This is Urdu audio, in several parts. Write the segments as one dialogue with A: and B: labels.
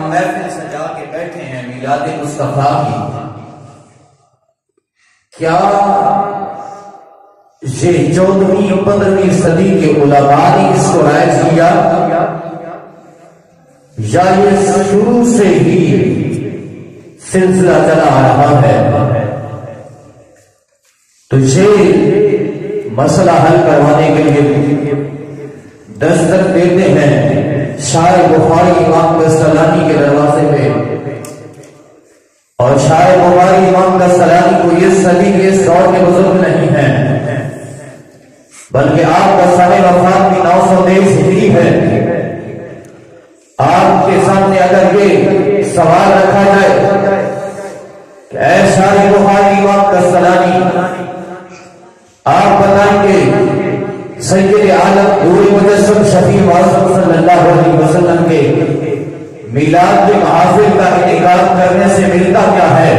A: ہم محفل سجا کے بیٹھے ہیں میلاد مصطفیٰ کی، کیا یہ 14ویں 15ویں صدی کے علماء نے اس کو رائج کیا یا یہ شروع سے ہی سلسلہ چلا آ رہا ہے؟ تو یہ مسئلہ حل کروانے کے لیے دستک دیتے ہیں شارح بخاری امام قسطلانی کے دروازے پہ، اور شارح بخاری امام قسطلانی کو یہ صدی کے اس دور کے بزرگ نہیں ہیں، بلکہ آپ کا سال وفات بھی 923 ہجری ہے۔ آپ کے سامنے اگر یہ سوال رکھا جائے کہ اے شارح بخاری امام قسطلانی، آپ بتائیں گے سید عالم نور مجسم شفیع معظم صلی اللہ علیہ وسلم کے میلاد کے محافل کا انعقاد کرنے سے ملتا کیا ہے؟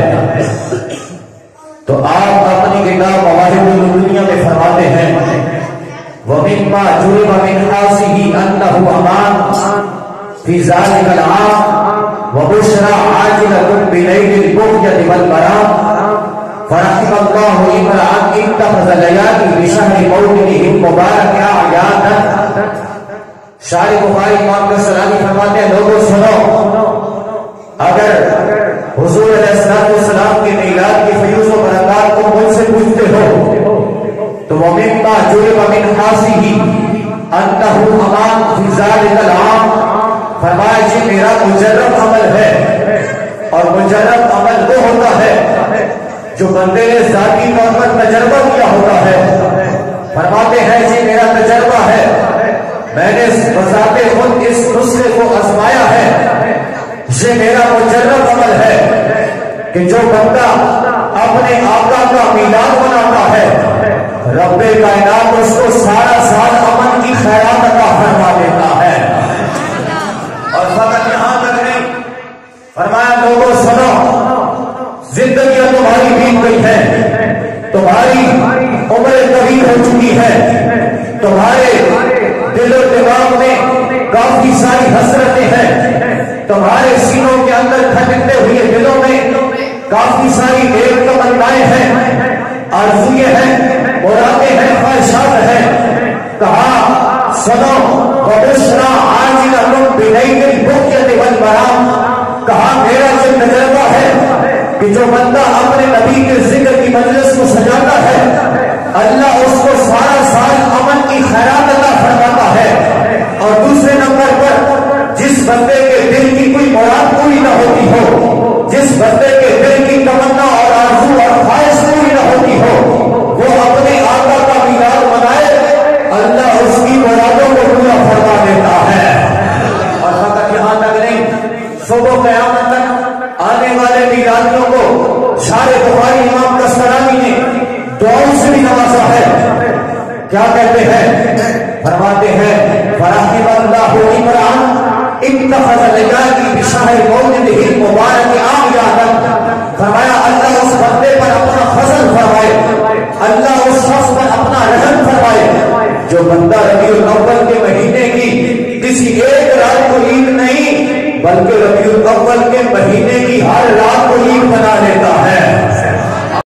A: تو آپ اپنی کتاب مواہب الدنیا میں فرماتے ہیں وَمِمَّا جُرِبَ مِنْ حَاسِهِ أَنَّهُ أَمَانٌ فِي ذَلِكَ الْعَامِ وَبُشْرَى عَاجِلَةٌ بِلَيْلِ الْبُغْيَةِ وَالْبَرَامِ فَرَحِمَ اللَّهُ امْرَأً اتَّخَذَ لَيَالِي بِشَهْرِ مَوْلِدِهِ الْمُبَارَكِ أَعْيَادًا۔ شارح بخاری امام قسطلانی فرماتے ہیں لوگوں سنو، اگر حضور علیہ السلام کے میلاد کی فیوز و برکات کو مجھ سے پوچھتے ہو تو وَمِمَّا جُرِبَ مِنْ حَاسِهِ أَنَّهُ أَمَانٌ فِي ذَلِكَ الْعَامِ، فرمایا جی میرا مجرب عمل ہے، اور مجرب عمل وہ ہوتا ہے جو بندے نے ذاتی طور پر تجربہ کیا ہوتا ہے۔ فرماتے ہیں جی میرا تجربہ ہے، میں نے بذات خود اس نسخے کو آزمایا ہے، یہ میرا مجرب عمل ہے کہ جو بندہ اپنے آقا کا میلاد مناتا ہے رب کائنات اس کو سارا سال امن کی خیرات عطا فرما دیتا ہے۔ اور فقط یہاں تک نہیں، فرمایا لوگوں سنو، زندگیاں تمہاری بیت گئی ہیں، تمہاری عمر طویل ہو چکی ہے، تمہارے دل و دماغ میں کافی ساری حسرتیں ہیں، تمہارے سینوں کے اندر کھٹکتے ہوئے دلوں میں کافی ساری نیک تمنائیں ہیں، آرزویں ہیں، مرادیں ہیں، خواہشات ہیں۔ کہا سنو وَبُشْرَى عَاجِلَةٌ بِلَيْلِ الْبُغْيَةِ وَالْبَرَامِ، کہا میرا جو تجربہ ہے کہ جو بندہ اپنے نبی کے ذکر کی مجلس کو سجاتا ہے اللہ اس کو سارا سال امن کی خیرات عطا فرماتا ہے، اور دوسرے نمبر پر جس بندے کے دل کی کوئی مراد پوری نہ ہوتی ہو، جس بندے کے دل کی تمنا اور آرزو اور خواہش پوری نہ ہوتی ہو، وہ اپنے آقا کا میلاد منائے، اللہ اس کی مرادوں کو پورا فرما دیتا ہے۔ اور فقط یہاں تک نہیں، صبح قیامت تک آنے والے میلادیوں کو شارح بخاری امام قسطلانی نے دعاؤں سے بھی نوازا ہے۔ کیا کہتے ہیں؟ فرماتے ہیں فَرَحِمَ اللَّهُ امْرَأً اتَّخَذَ لَيَالِي بِشَهْرِ مَوْلِدِهِ الْمُبَارَكِ أَعْيَادًا، فرمایا اللہ اس بندے پر اپنا فضل فرمائے، اللہ اس شخص پر اپنا رحم فرمائے جو بندہ ربیع الاول کے مہینے کی کسی ایک رات کو عید نہیں بلکہ ربیع الاول کے مہینے کی ہر رات کو عید بنا لیتا ہے۔